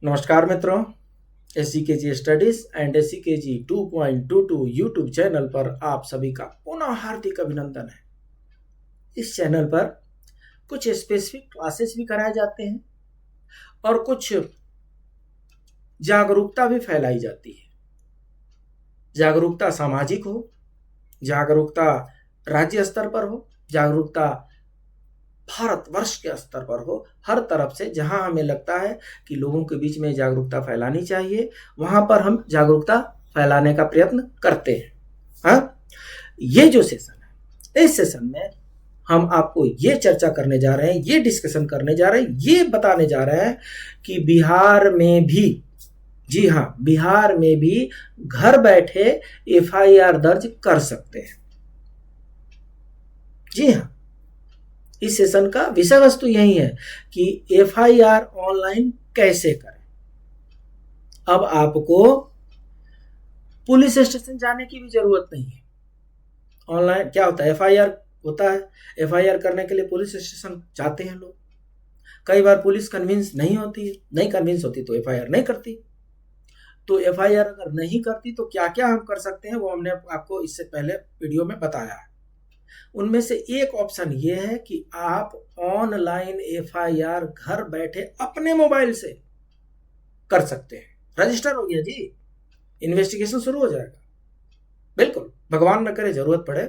नमस्कार मित्रों, SCKG studies and SCKG 2.22 YouTube channel पर आप सभी का पुनः हार्दिक अभिनंदन है। इस चैनल पर कुछ स्पेसिफिक क्लासेस भी कराए जाते हैं और कुछ जागरूकता भी फैलाई जाती है। जागरूकता सामाजिक हो, जागरूकता राज्य स्तर पर हो, जागरूकता भारतवर्ष के स्तर पर हो, हर तरफ से जहां हमें लगता है कि लोगों के बीच में जागरूकता फैलानी चाहिए, वहां पर हम जागरूकता फैलाने का प्रयत्न करते हैं। हाँ, ये जो सेशन है, इस सेशन में हम आपको ये चर्चा करने जा रहे हैं, ये डिस्कशन करने जा रहे हैं, ये बताने जा रहे हैं कि बिहार में भी, जी हाँ, बिहार में भी घर बैठे FIR दर्ज कर सकते हैं। जी हाँ, इस सेशन का विषय वस्तु यही है कि FIR ऑनलाइन कैसे करें। अब आपको पुलिस स्टेशन जाने की भी जरूरत नहीं है। ऑनलाइन क्या होता है, FIR होता है, FIR करने के लिए पुलिस स्टेशन जाते हैं लोग। कई बार पुलिस कन्विंस नहीं होती है, नहीं कन्विंस होती तो FIR नहीं करती। तो FIR अगर नहीं करती तो क्या क्या हम कर सकते हैं, वो हमने आपको इससे पहले वीडियो में बताया है। उनमें से एक ऑप्शन ये है कि आप ऑनलाइन FIR घर बैठे अपने मोबाइल से कर सकते हैं। रजिस्टर हो गया जी, इन्वेस्टिगेशन शुरू हो जाएगा। बिल्कुल, भगवान न करे जरूरत पड़े,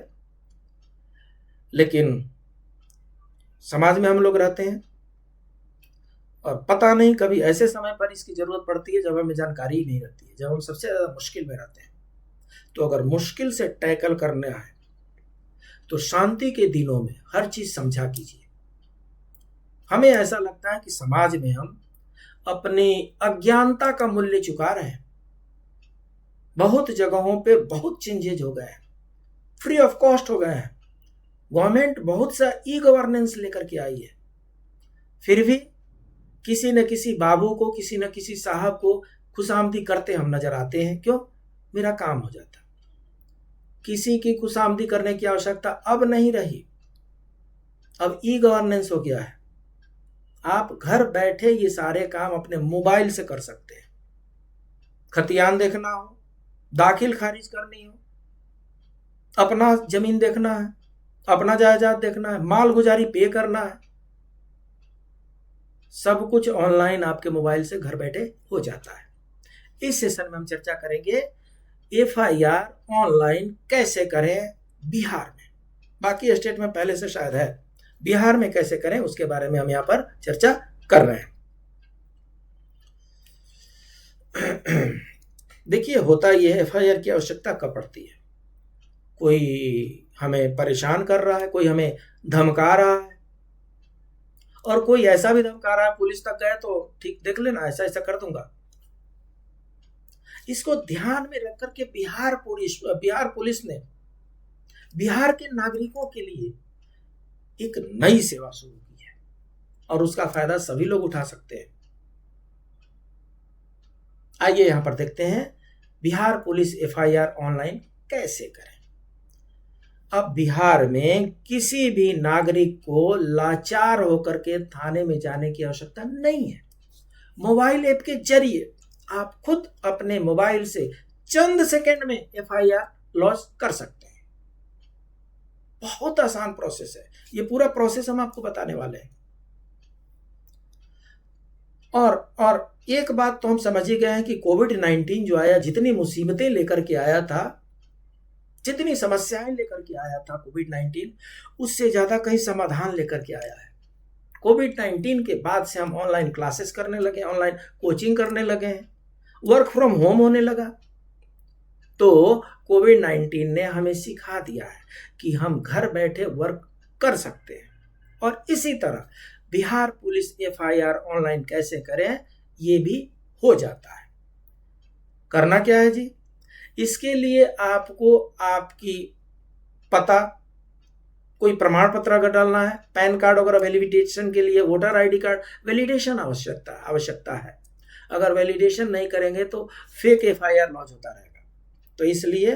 लेकिन समाज में हम लोग रहते हैं और पता नहीं कभी ऐसे समय पर इसकी जरूरत पड़ती है जब हमें जानकारी ही नहीं रहती है, जब हम सबसे ज्यादा मुश्किल में रहते हैं। तो अगर मुश्किल से टैकल करने आए तो शांति के दिनों में हर चीज समझा कीजिए। हमें ऐसा लगता है कि समाज में हम अपनी अज्ञानता का मूल्य चुका रहे हैं। बहुत जगहों पे बहुत चेंजेज हो गए हैं, फ्री ऑफ कॉस्ट हो गए हैं। गवर्नमेंट बहुत सा गवर्नेंस लेकर के आई है, फिर भी किसी न किसी बाबू को, किसी न किसी साहब को खुशामदी करते हम नजर आते हैं। क्यों? मेरा काम हो जाता। किसी की खुशामदी करने की आवश्यकता अब नहीं रही। अब गवर्नेंस हो गया है, आप घर बैठे ये सारे काम अपने मोबाइल से कर सकते हैं। खतियान देखना हो, दाखिल खारिज करनी हो, अपना जमीन देखना है, अपना जायदाद देखना है, माल गुजारी पे करना है, सब कुछ ऑनलाइन आपके मोबाइल से घर बैठे हो जाता है। इस सेशन में हम चर्चा करेंगे FIR ऑनलाइन कैसे करें बिहार में। बाकी स्टेट में पहले से शायद है, बिहार में कैसे करें उसके बारे में हम यहां पर चर्चा कर रहे हैं। देखिए, होता यह है, FIR की आवश्यकता कब पड़ती है? कोई हमें परेशान कर रहा है, कोई हमें धमका रहा है, और कोई ऐसा भी धमका रहा है पुलिस तक गए तो ठीक देख लेना, ऐसा ऐसा कर दूंगा। इसको ध्यान में रख करके बिहार पुलिस ने बिहार के नागरिकों के लिए एक नई सेवा शुरू की है और उसका फायदा सभी लोग उठा सकते हैं। आइए यहां पर देखते हैं बिहार पुलिस FIR ऑनलाइन कैसे करें। अब बिहार में किसी भी नागरिक को लाचार होकर के थाने में जाने की आवश्यकता नहीं है। मोबाइल ऐप के जरिए आप खुद अपने मोबाइल से चंद सेकंड में FIR लॉन्च कर सकते हैं। बहुत आसान प्रोसेस है, ये पूरा प्रोसेस हम आपको बताने वाले हैं। और एक बात तो हम समझ ही गए हैं कि कोविड-19 जो आया, जितनी मुसीबतें लेकर के आया था, जितनी समस्याएं लेकर के आया था कोविड-19, उससे ज्यादा कहीं समाधान लेकर के आया है। कोविड-19 के बाद से हम ऑनलाइन क्लासेस करने लगे, ऑनलाइन कोचिंग करने लगे हैं, वर्क फ्रॉम होम होने लगा। तो कोविड-19 ने हमें सिखा दिया है कि हम घर बैठे वर्क कर सकते हैं। और इसी तरह बिहार पुलिस FIR ऑनलाइन कैसे करें, ये भी हो जाता है। करना क्या है जी? इसके लिए आपको आपकी पता, कोई प्रमाण पत्र अगर डालना है, पैन कार्ड वगैरह वैलिडेशन के लिए, वोटर ID कार्ड वैलिडेशन आवश्यकता है। अगर वैलिडेशन नहीं करेंगे तो फेक FIR लॉन्च होता रहेगा। तो इसलिए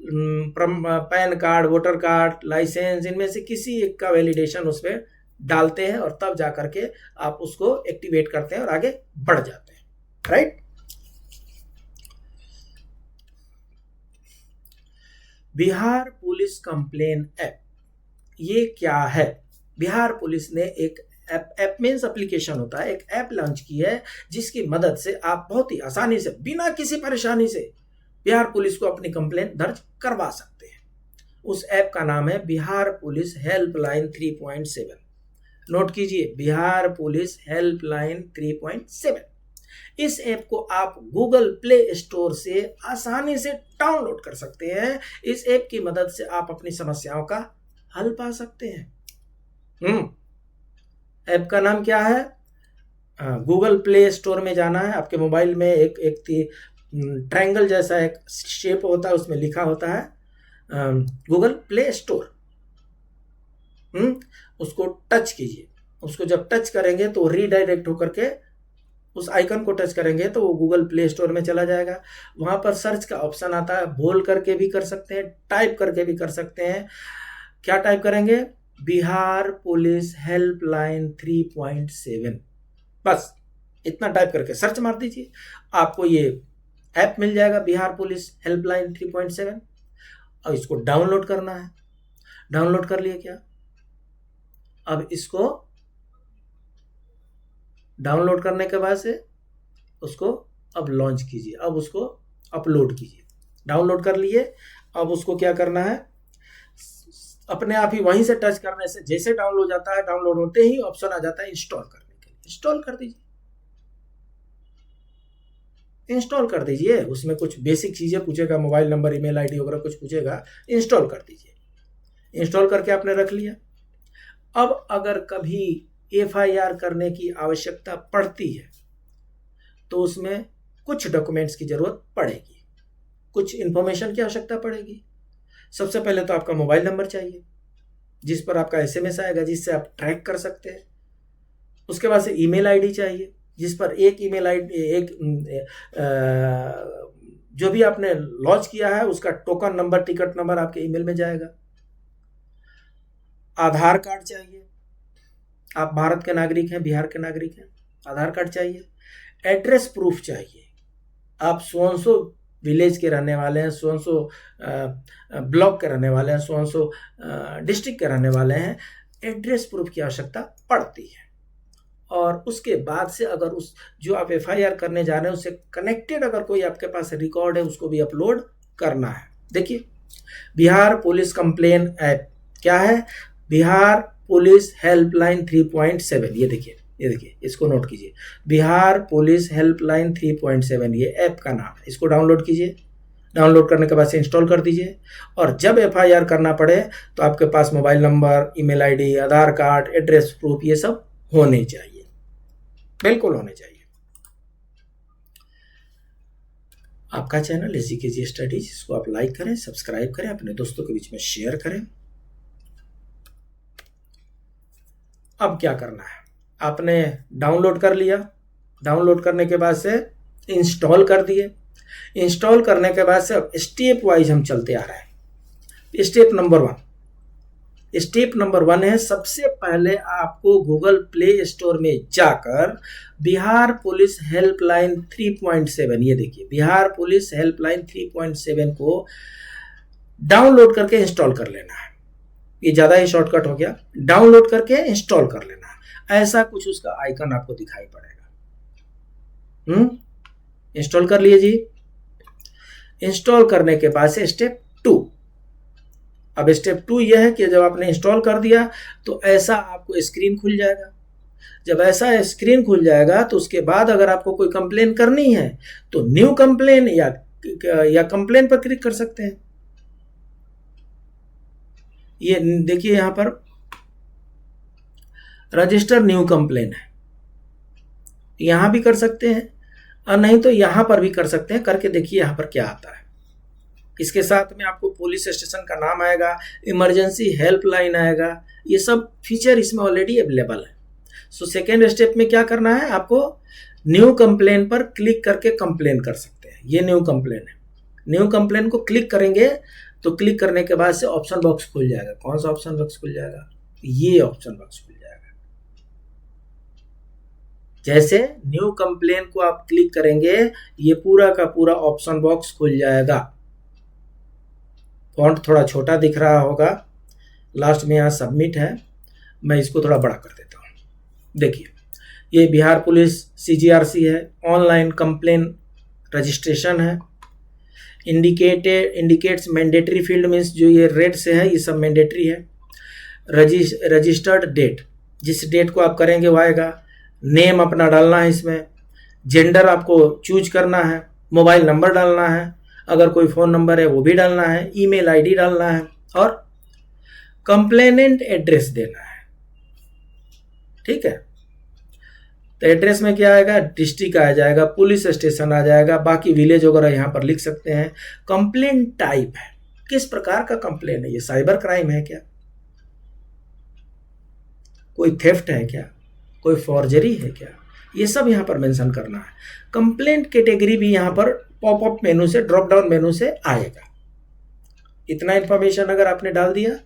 PAN card, voter card, licence, इनमें से किसी एक का वैलिडेशन उसमें डालते हैं और तब जाकर के आप उसको एक्टिवेट करते हैं और आगे बढ़ जाते हैं। Right. Bihar police complain app, ये क्या है? बिहार पुलिस ने एक ऐप मीन्स एप्लीकेशन होता है, एक ऐप लॉन्च की है जिसकी मदद से आप बहुत ही आसानी से बिना किसी परेशानी से बिहार पुलिस को अपनी कंप्लेंट दर्ज करवा सकते हैं। उस ऐप का नाम है बिहार पुलिस हेल्पलाइन 3.7। नोट कीजिए, बिहार पुलिस हेल्पलाइन 3.7। इस ऐप को आप गूगल प्ले स्टोर से आसानी से डाउनलोड कर सकते हैं। इस ऐप की मदद से आप अपनी समस्याओं का हल पा सकते हैं। ऐप का नाम क्या है? गूगल प्ले स्टोर में जाना है, आपके मोबाइल में एक ट्रायंगल जैसा एक शेप होता है, उसमें लिखा होता है गूगल प्ले स्टोर। उसको टच कीजिए। उसको जब टच करेंगे तो रीडायरेक्ट होकर के उस आइकन को टच करेंगे तो वो गूगल प्ले स्टोर में चला जाएगा। वहां पर सर्च का ऑप्शन आता है, बोल करके भी कर सकते हैं, टाइप करके भी कर सकते हैं। क्या टाइप करेंगे? Bihar police helpline 3.7। बस इतना टाइप करके सर्च मार दीजिए, आपको ये ऐप मिल जाएगा बिहार पुलिस हेल्पलाइन 3.7। और इसको डाउनलोड करना है। डाउनलोड कर लिए क्या? अब इसको डाउनलोड करने के बाद से उसको अब लॉन्च कीजिए, अब उसको अपलोड कीजिए। डाउनलोड कर लिए, अब उसको क्या करना है? अपने आप ही वहीं से टच करने से जैसे डाउनलोड हो जाता है, डाउनलोड होते ही ऑप्शन आ जाता है इंस्टॉल करने के लिए। इंस्टॉल कर दीजिए, इंस्टॉल कर दीजिए। उसमें कुछ बेसिक चीजें पूछेगा, मोबाइल नंबर, ईमेल आईडी वगैरह कुछ पूछेगा, इंस्टॉल कर दीजिए। इंस्टॉल करके आपने रख लिया। अब अगर कभी एफआईआर करने की आवश्यकता पड़ती है तो उसमें कुछ डॉक्यूमेंट्स की जरूरत पड़ेगी, कुछ इंफॉर्मेशन की आवश्यकता पड़ेगी। सबसे पहले तो आपका मोबाइल नंबर चाहिए जिस पर आपका एसएमएस आएगा, जिससे आप ट्रैक कर सकते हैं। उसके बाद से ईमेल आईडी चाहिए जिस पर एक ईमेल आईडी, जो भी आपने लॉन्च किया है उसका टोकन नंबर, टिकट नंबर आपके ईमेल में जाएगा। आधार कार्ड चाहिए, आप भारत के नागरिक हैं, बिहार के नागरिक हैं, आधार कार्ड चाहिए। एड्रेस प्रूफ चाहिए, आप सोनसो विलेज के रहने वाले हैं, सोनसो ब्लॉक के रहने वाले हैं, सोनसो डिस्ट्रिक्ट के रहने वाले हैं, एड्रेस प्रूफ की आवश्यकता पड़ती है। और उसके बाद से अगर उस जो आप एफआईआर करने जा रहे हैं उससे कनेक्टेड अगर कोई आपके पास रिकॉर्ड है उसको भी अपलोड करना है। देखिए, बिहार पुलिस कंप्लेन ऐप क्या है? Bihar police helpline 3.7। ये देखिए, ये देखिए, इसको नोट कीजिए, बिहार पुलिस हेल्पलाइन 3.7 ये ऐप का नाम है। इसको डाउनलोड कीजिए। डाउनलोड करने के बाद से इंस्टॉल कर दीजिए। और जब एफआईआर करना पड़े तो आपके पास मोबाइल नंबर, ईमेल आईडी, आधार कार्ड, एड्रेस प्रूफ ये सब होने चाहिए, बिल्कुल होने चाहिए। आपका चैनल एसजीकेजी स्टडीज, इसको आप लाइक करें, सब्सक्राइब करें, अपने दोस्तों के बीच में शेयर करें। अब क्या करना है? आपने डाउनलोड कर लिया, डाउनलोड करने के बाद से इंस्टॉल कर दिए। इंस्टॉल करने के बाद से अब स्टेप वाइज हम चलते आ रहे हैं। स्टेप नंबर 1 है, सबसे पहले आपको गूगल प्ले स्टोर में जाकर बिहार पुलिस हेल्पलाइन 3.7, ये देखिए बिहार पुलिस हेल्पलाइन 3.7 को डाउनलोड करके इंस्टॉल कर लेना है। ये ज़्यादा ही शॉर्टकट हो गया, डाउनलोड करके इंस्टॉल कर लेना है। ऐसा कुछ उसका आइकन आपको दिखाई पड़ेगा। इंस्टॉल कर लिए जी। इंस्टॉल करने के बाद से स्टेप 2। अब स्टेप 2 यह है कि जब आपने इंस्टॉल कर दिया तो ऐसा आपको स्क्रीन खुल जाएगा। जब ऐसा स्क्रीन खुल जाएगा तो उसके बाद अगर आपको कोई कंप्लेन करनी है तो न्यू कंप्लेन या कंप्लेन पर क्लिक कर सकते हैं। ये देखिए यहां पर रजिस्टर न्यू कंप्लेन है, यहां भी कर सकते हैं और नहीं तो यहां पर भी कर सकते हैं। करके देखिए यहां पर क्या आता है। इसके साथ में आपको पुलिस स्टेशन का नाम आएगा, इमरजेंसी हेल्पलाइन आएगा, ये सब फीचर इसमें ऑलरेडी अवेलेबल है। सो सेकेंड स्टेप में क्या करना है, आपको न्यू कंप्लेन पर क्लिक करके कंप्लेन कर सकते हैं। ये न्यू कंप्लेन है। न्यू कंप्लेन को क्लिक करेंगे तो क्लिक करने के बाद से ऑप्शन बॉक्स खुल जाएगा। कौन सा ऑप्शन बॉक्स खुल जाएगा? ये ऑप्शन बॉक्स खुल जाएगा। जैसे न्यू कंप्लेन को आप क्लिक करेंगे, ये पूरा का पूरा ऑप्शन बॉक्स खुल जाएगा। फॉन्ट थोड़ा छोटा दिख रहा होगा, लास्ट में यहाँ सबमिट है, मैं इसको थोड़ा बड़ा कर देता हूँ। देखिए, ये बिहार पुलिस CGRC है, ऑनलाइन कंप्लेन रजिस्ट्रेशन है, इंडिकेट्स मैंडेटरी फील्ड मीन्स जो ये रेड से है ये सब मैंडेटरी है। रजिस्टर्ड डेट, जिस डेट को आप करेंगे वो आएगा। नेम अपना डालना है इसमें, जेंडर आपको चूज करना है, मोबाइल नंबर डालना है, अगर कोई फ़ोन नंबर है वो भी डालना है, ईमेल आईडी डालना है और कंप्लेनेंट एड्रेस देना है। ठीक है, तो एड्रेस में क्या आएगा, डिस्ट्रिक्ट आ जाएगा, पुलिस स्टेशन आ जाएगा, बाकी विलेज वगैरह यहाँ पर लिख सकते हैं। कंप्लेन टाइप है, किस प्रकार का कंप्लेन है, ये साइबर क्राइम है क्या, कोई थेफ्ट है क्या, कोई फॉर्जरी है क्या, ये सब यहाँ पर मेंशन करना है। कंप्लेंट कैटेगरी भी यहाँ पर पॉपअप मेनू से, ड्रॉप डाउन मेनू से आएगा। इतना इंफॉर्मेशन अगर आपने डाल दिया,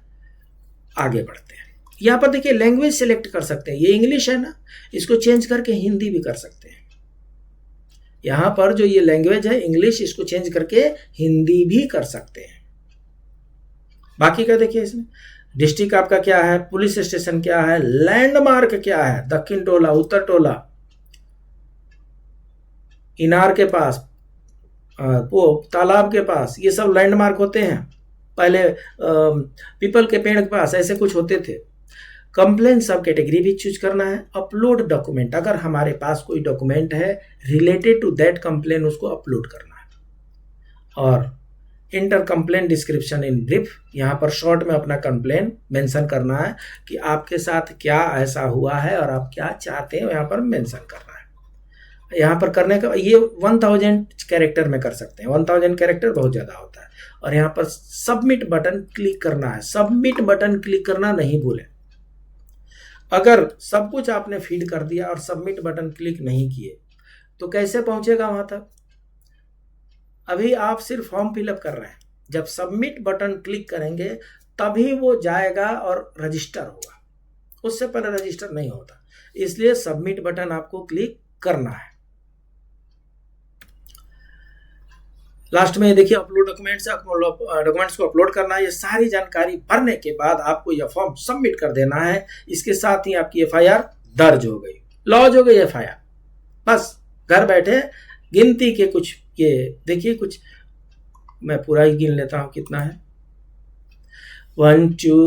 आगे बढ़ते हैं। यहाँ पर देखिए लैंग्वेज सिलेक्ट कर सकते हैं, ये इंग्लिश है ना, इसको चेंज करके हिंदी भी कर सकते हैं। यहाँ पर जो ये लैंग्वेज है इंग्लिश, इसको चेंज करके हिंदी भी कर सकते हैं। बाकी का देखिए इसमें डिस्ट्रिक्ट आपका क्या है, पुलिस स्टेशन क्या है, लैंडमार्क क्या है, दक्षिण टोला, उत्तर टोला, इनार के पास, वो तालाब के पास, ये सब लैंडमार्क होते हैं। पहले पीपल के पेड़ के पास ऐसे कुछ होते थे। कंप्लेन सब कैटेगरी भी चूज करना है। अपलोड डॉक्यूमेंट, अगर हमारे पास कोई डॉक्यूमेंट है रिलेटेड टू दैट कंप्लेन, उसको अपलोड करना है। और inter complain description in brief, यहाँ पर शॉर्ट में अपना कंप्लेन मेंशन करना है कि आपके साथ क्या ऐसा हुआ है और आप क्या चाहते हैं, यहाँ पर मेंशन करना है। यहाँ पर करने का ये 1000 कैरेक्टर में कर सकते हैं, 1000 कैरेक्टर बहुत ज़्यादा होता है। और यहाँ पर सबमिट बटन क्लिक करना है, सबमिट बटन क्लिक करना नहीं भूलें। अगर सब कुछ आपने फीड कर दिया और सबमिट बटन क्लिक नहीं किए तो कैसे पहुंचेगा वहां तक? अभी आप सिर्फ फॉर्म फिलअप कर रहे हैं, जब सबमिट बटन क्लिक करेंगे तभी वो जाएगा और रजिस्टर होगा, उससे पहले रजिस्टर नहीं होता। इसलिए सबमिट बटन आपको क्लिक करना है। लास्ट में देखिए अपलोड डॉक्यूमेंट्स, डॉक्यूमेंट्स को अपलोड करना है। ये सारी जानकारी भरने के बाद आपको यह फॉर्म सबमिट कर देना है। इसके साथ ही आपकी FIR दर्ज हो गई, लॉज हो गई FIR। बस घर बैठे गिनती के कुछ ये देखिए, कुछ मैं पूरा ही गिन लेता हूँ कितना है। 1 2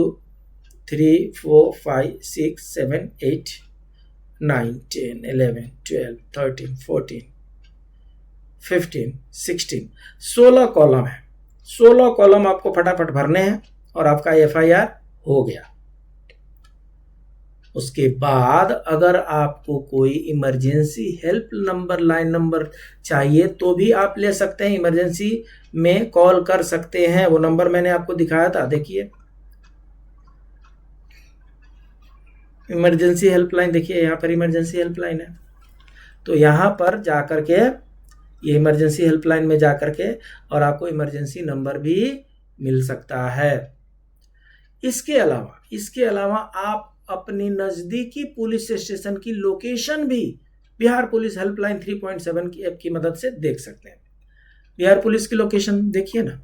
3 4 5 6 7 8 9 10 11 12 13 14 15 16 16 कॉलम है। 16 कॉलम आपको फटाफट भरने हैं और आपका FIR हो गया। उसके बाद अगर आपको कोई emergency help number, line number चाहिए तो भी आप ले सकते हैं, इमरजेंसी में कॉल कर सकते हैं। वो नंबर मैंने आपको दिखाया था, देखिए इमरजेंसी हेल्पलाइन, देखिए यहाँ पर इमरजेंसी हेल्पलाइन है। तो यहाँ पर जाकर के ये इमरजेंसी हेल्पलाइन में जाकर के और आपको इमरजेंसी नंबर भी मिल सकता है। इसके अलावा आप अपनी नज़दीकी पुलिस स्टेशन की लोकेशन भी बिहार पुलिस हेल्पलाइन 3.7 की ऐप की मदद से देख सकते हैं। बिहार पुलिस की लोकेशन देखिए ना,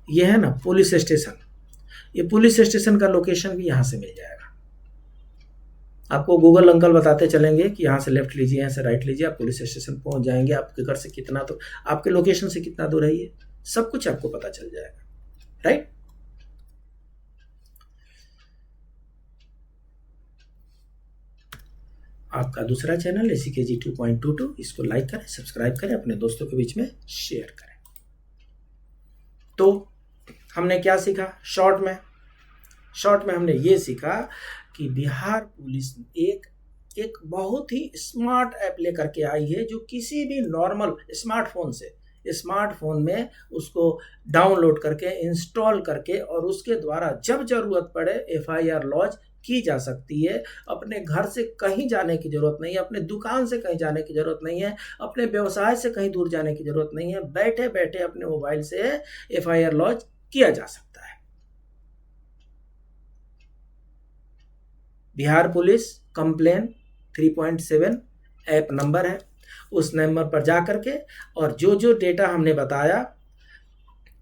ये है ना पुलिस स्टेशन, ये पुलिस स्टेशन का लोकेशन भी यहाँ से मिल जाएगा। आपको गूगल अंकल बताते चलेंगे कि यहाँ से लेफ्ट लीजिए, यहाँ से राइट लीजिए, आप पुलिस स्टेशन पहुँच जाएंगे। आपके घर से कितना, तो आपके लोकेशन से कितना दूर है, ये सब कुछ आपको पता चल जाएगा, राइट। आपका दूसरा चैनल ACKG 2.22, इसको लाइक करें, सब्सक्राइब करें, अपने दोस्तों के बीच में शेयर करें। तो हमने क्या सीखा शॉर्ट में हमने ये सीखा कि बिहार पुलिस एक बहुत ही स्मार्ट ऐप लेकर के आई है, जो किसी भी नॉर्मल स्मार्टफोन में उसको डाउनलोड करके इंस्टॉल करके और उसके द्वारा जब जरूरत पड़े FIR लॉज की जा सकती है। अपने घर से कहीं जाने की जरूरत नहीं है, अपने दुकान से कहीं जाने की जरूरत नहीं है, अपने व्यवसाय से कहीं दूर जाने की जरूरत नहीं है। बैठे बैठे अपने मोबाइल से FIR लॉज किया जा सकता है। Bihar police complain 3.7 app number है, उस नंबर पर जा करके और जो जो डेटा हमने बताया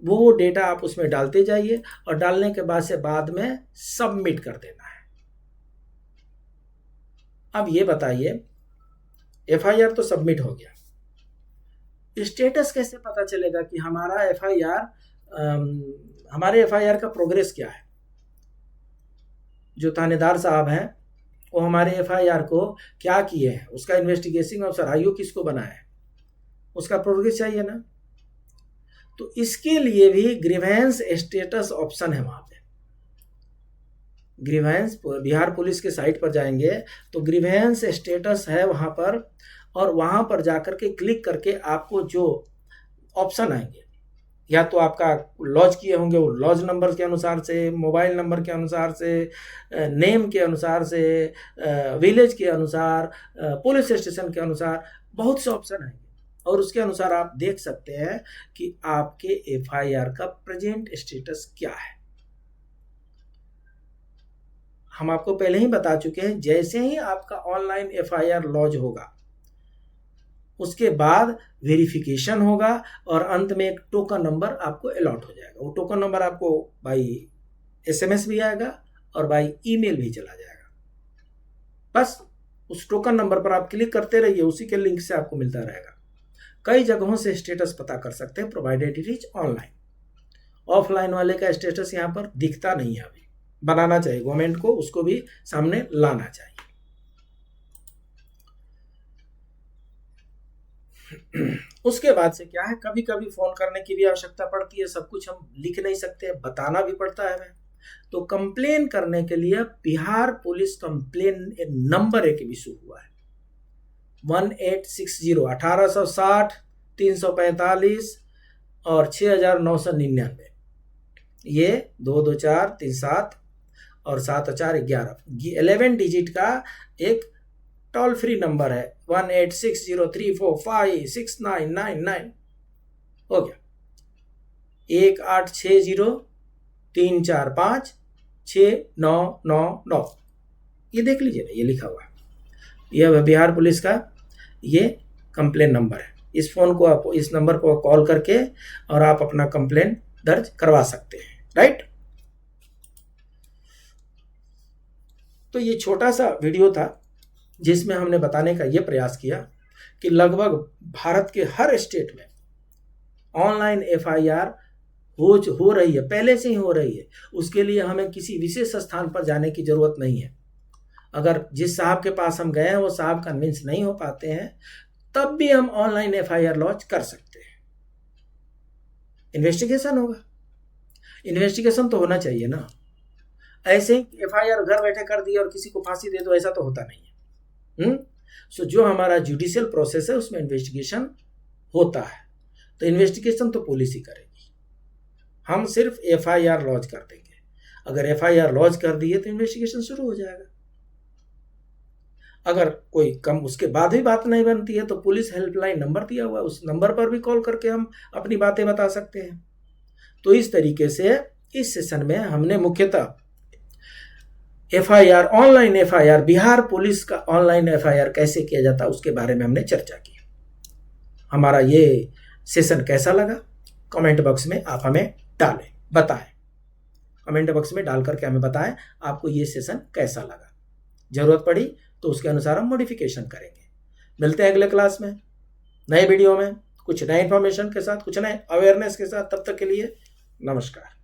वो डेटा आप उसमें डालते जाइए और डालने के बाद में सबमिट कर देना है। अब ये बताइए, एफआईआर तो सबमिट हो गया, स्टेटस कैसे पता चलेगा कि हमारा हमारे एफआईआर का प्रोग्रेस क्या है? जो थानेदार साहब हैं वो हमारे एफआईआर को क्या किए हैं, उसका इन्वेस्टिगेशन ऑफिसर आईओ किसको बनाया है, उसका प्रोग्रेस चाहिए ना। तो इसके लिए भी ग्रीवेंस स्टेटस ऑप्शन है वहां पे। ग्रीवेंस बिहार पुलिस के साइट पर जाएंगे तो ग्रीवेंस स्टेटस है वहां पर, और वहां पर जाकर के क्लिक करके आपको जो ऑप्शन आएंगे, या तो आपका लॉज किए होंगे वो लॉज नंबर के अनुसार से, मोबाइल नंबर के अनुसार से, नेम के अनुसार से, विलेज के अनुसार, पुलिस स्टेशन के अनुसार, बहुत से ऑप्शन आएंगे और उसके अनुसार आप देख सकते हैं कि आपके एफआईआर का प्रेजेंट स्टेटस क्या है। हम आपको पहले ही बता चुके हैं, जैसे ही आपका ऑनलाइन एफआईआर लॉज होगा उसके बाद वेरिफिकेशन होगा और अंत में एक टोकन नंबर आपको अलॉट हो जाएगा। वो टोकन नंबर आपको बाई एसएमएस भी आएगा और बाई ईमेल भी चला जाएगा। बस उस टोकन नंबर पर आप क्लिक करते रहिए, उसी के लिंक से आपको मिलता रहेगा। कई जगहों से स्टेटस पता कर सकते हैं, provided it is online. Offline वाले का स्टेटस यहाँ पर दिखता नहीं है, अभी बनाना चाहिए गवर्नमेंट को, उसको भी सामने लाना चाहिए। उसके बाद से क्या है, कभी कभी फोन करने की भी आवश्यकता पड़ती है, सब कुछ हम लिख नहीं सकते, बताना भी पड़ता है हमें। तो कंप्लेन करने के लिए बिहार पुलिस कंप्लेन नंबर एक इशू हुआ है, 1860 1860 345 और 6999। ये 22437 और 7411 11 डिजिट का एक टोल फ्री नंबर है। 186034569999 हो गया। 186034569999 ये देख लीजिए ना, ये लिखा हुआ है, यह बिहार पुलिस का ये कंप्लेन नंबर है। इस फोन को आप इस नंबर पर कॉल करके और आप अपना कंप्लेन दर्ज करवा सकते हैं, राइट। तो ये छोटा सा वीडियो था जिसमें हमने बताने का ये प्रयास किया कि लगभग भारत के हर स्टेट में ऑनलाइन एफआईआर हो रही है, पहले से ही हो रही है। उसके लिए हमें किसी विशेष स्थान पर जाने की जरूरत नहीं है। अगर जिस साहब के पास हम गए हैं वो साहब कन्विंस नहीं हो पाते हैं, तब भी हम ऑनलाइन एफआईआर लॉन्च कर सकते हैं। इन्वेस्टिगेशन होगा, इन्वेस्टिगेशन तो होना चाहिए ना। ऐसे ही एफआईआर घर बैठे कर दिए और किसी को फांसी दे दो, ऐसा तो होता नहीं है। सो जो हमारा जुडिशियल प्रोसेस है उसमें इन्वेस्टिगेशन होता है, तो इन्वेस्टिगेशन तो पुलिस ही करेगी, हम सिर्फ एफआईआर लॉन्च कर देंगे। अगर एफआईआर लॉन्च कर दिए तो इन्वेस्टिगेशन शुरू हो जाएगा। अगर कोई कम उसके बाद भी बात नहीं बनती है तो पुलिस हेल्पलाइन नंबर दिया हुआ है, उस नंबर पर भी कॉल करके हम अपनी बातें बता सकते हैं। तो इस तरीके से इस सेशन में हमने मुख्यतः FIR, online FIR, Bihar police का ऑनलाइन एफआईआर कैसे किया जाता है उसके बारे में हमने चर्चा की। हमारा ये सेशन कैसा लगा कमेंट बॉक्स में आप हमें डालें, बताएं। कमेंट बॉक्स में डाल करके हमें बताएं आपको ये सेशन कैसा लगा। जरूरत पड़ी तो उसके अनुसार हम मॉडिफिकेशन करेंगे। मिलते हैं अगले क्लास में नए वीडियो में कुछ नए इंफॉर्मेशन के साथ, कुछ नए अवेयरनेस के साथ। तब तक के लिए नमस्कार।